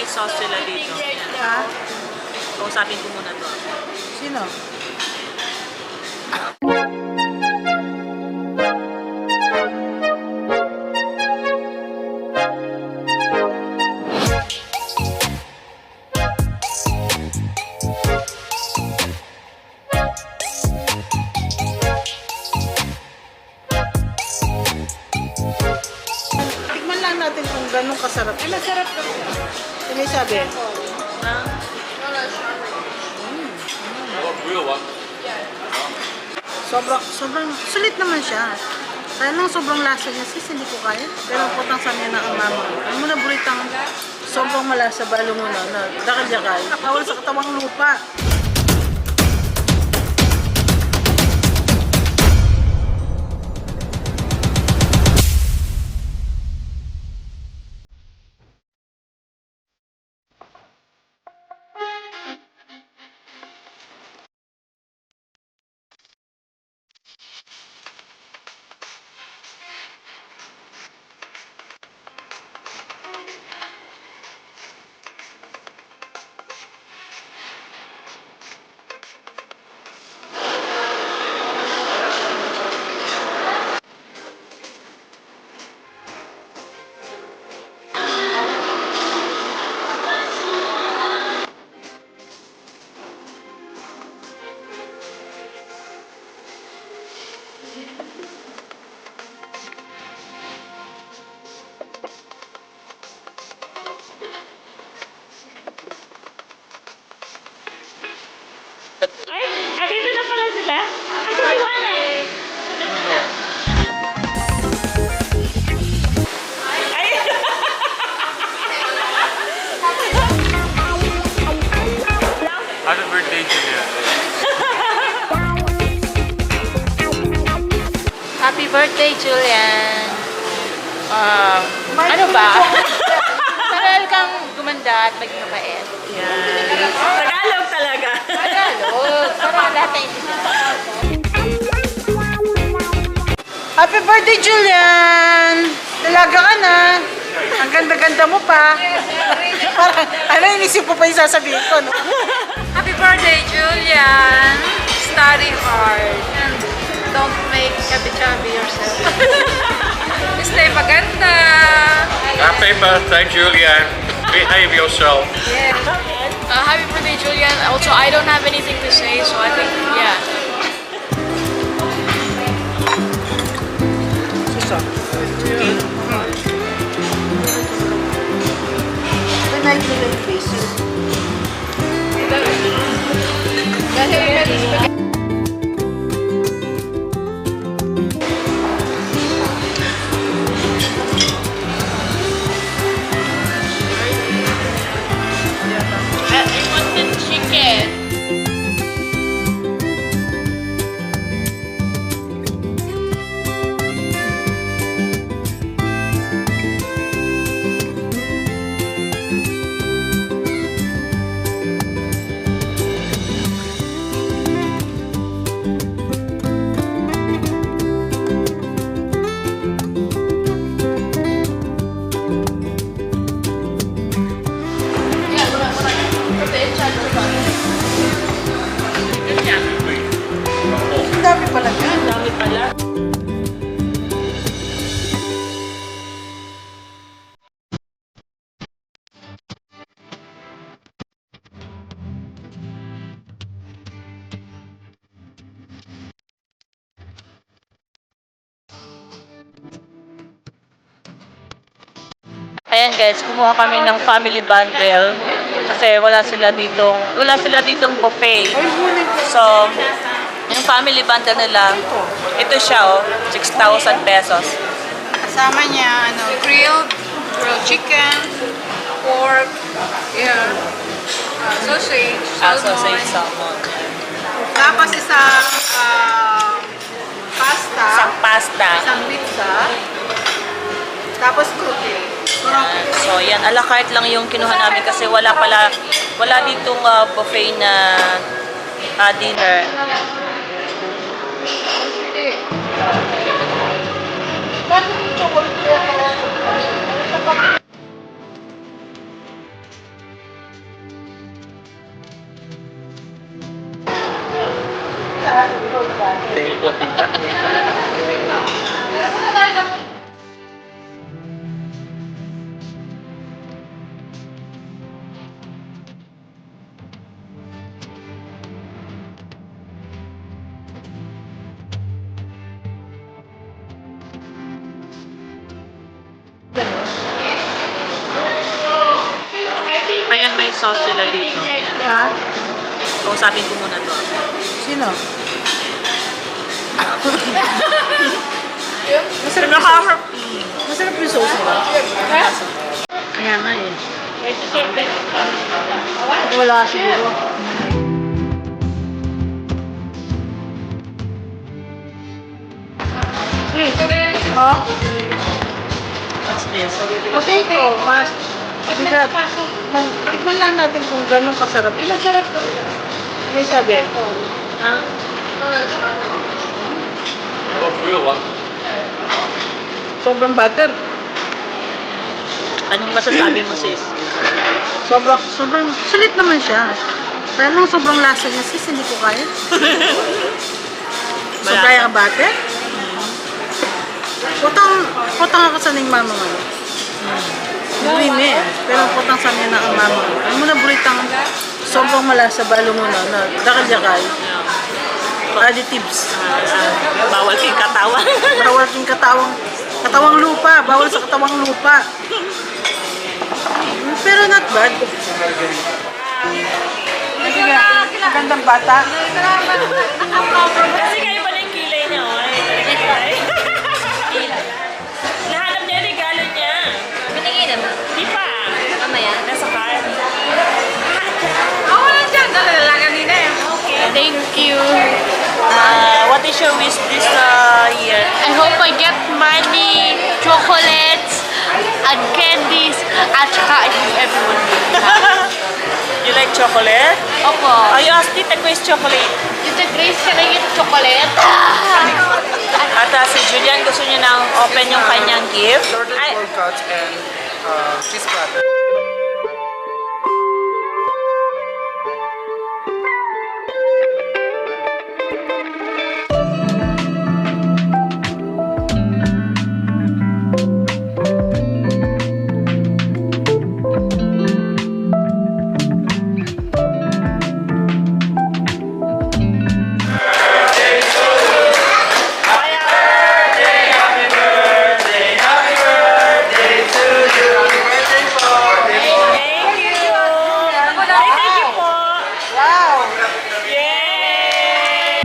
sauce sila dito. Ha? Kausapin ko muna to. Sino? Tikman lang natin kung ganun kasarap. Masarap ka. Ano may sabi? Ah, Sobrang sulit naman siya. Kaya lang sobrang lasa niya, sis, hindi ko kaya. Pero ang putang sa niya na ang mama. Ang muna buritang sobrang malasa, balo mo na dakal-dakal. Nakawal sa katawang lupa. Ay, dito na pala sila. Ito si Juana. Ay! Happy birthday, Julia. Happy birthday, Julian. Ano ba? Tagal kang gumanda at maging mabait. yan. Tagalog talaga. Tagalog. Para lahat na intindihan. Happy birthday, Julian! Dalaga ka na. Ang ganda-ganda mo pa. Parang, ano, inisip ko pa yung sasabihin ko, no? Happy birthday, Julian! Study hard and don't make chubby yourself. Stay maganda. Happy birthday, Julia. Behave yourself. Happy birthday, Julian. Also, I don't have anything to say, so I think, yeah. Suso. Tonight nila yung basil. I want the chicken. Ang dami pala dyan. Dami pala. Ayan guys, kumuha kami ng family bundle kasi wala sila ditong buffet. So, yung family bundle nila, ito siya oh, 6,000 pesos. Kasama niya, grilled chicken, pork, sausage, Sausage, salmon. Tapos isang pasta, Isang pasta. isang pizza, tapos cookie. Yan. So, yan, a la carte lang yung kinuha namin kasi wala ditong buffet na dinner. Thank you, tita. Ayan, may sauce sila dito. Ha? Kausapin ko muna to. Sino? Masarap nakaka... Masarap yung sauce nila. Kaya nga eh. Wala siguro. Ha? What's this? Potato, mas. Bigat. Tikman lang natin kung gano'ng kasarap. Ilang sarap to? May sabi. Ha? Oh, real one. Sobrang butter. Anong masasabi mo, sis? Sobrang sulit naman siya. Pero nung sobrang lasa niya, sis, hindi ko kaya. Sobrang butter? Putang ako sa ning mama mo. Creamy eh. Pero putang sa niya na ang mama mo. Ano mo na buritang sobrang malasa balo mo na dakal-jakay. Additives. Bawal kayong katawan. Bawal king katawang lupa. Bawal sa katawang lupa. Pero not bad. Magandang bata. Kasi kayo pala yung kilay niya, oh. Ay, nahanap niya yung regalo niya. Binigay naman. Di pa. Mamaya. Nasa car. Thank you. What is your wish this year? I hope I get money, chocolates, and candies, at saka I think everyone will. You like chocolate? Opo. Oh, you asked Tita Grace chocolate. Tita Grace, can I get chocolate? At si Julian gusto niya nang open yung kanyang gift. Ay, cuts and cheese platter. thank you. Ay, thank you po. Wow! Yay!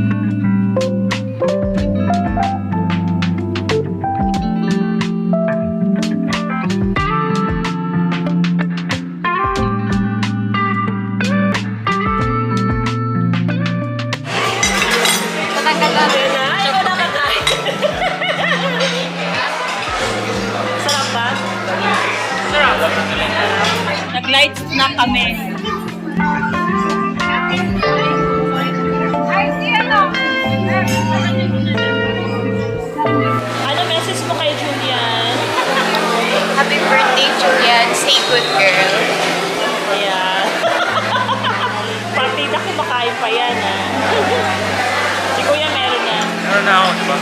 Sarap ba? Sarap. Nag-light na kami. Ano message mo kay Julian? Happy birthday, Julian. Stay good, girl. Ayan. Partida kumakain pa yan, ha? Si Kuya meron yan. Meron na ako, di ba?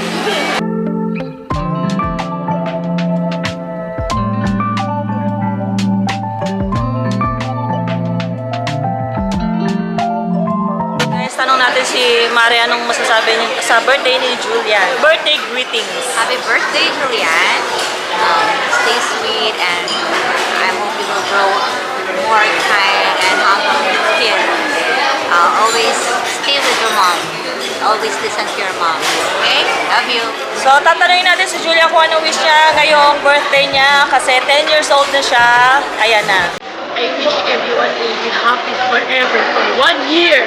Guys, tanong natin si Mari anong masasabi niya sa birthday ni Julian. Birthday greetings. Happy birthday, Julian. Stay sweet, and I hope you will grow more kind and humble kid. Always stay with your mom. Always listen to your mom. Okay? Love you. So, tatanungin natin si Julian kung ano wish niya ngayong birthday niya kasi 10 years old na siya. Ayan na. I wish everyone will be happy forever for 1 year.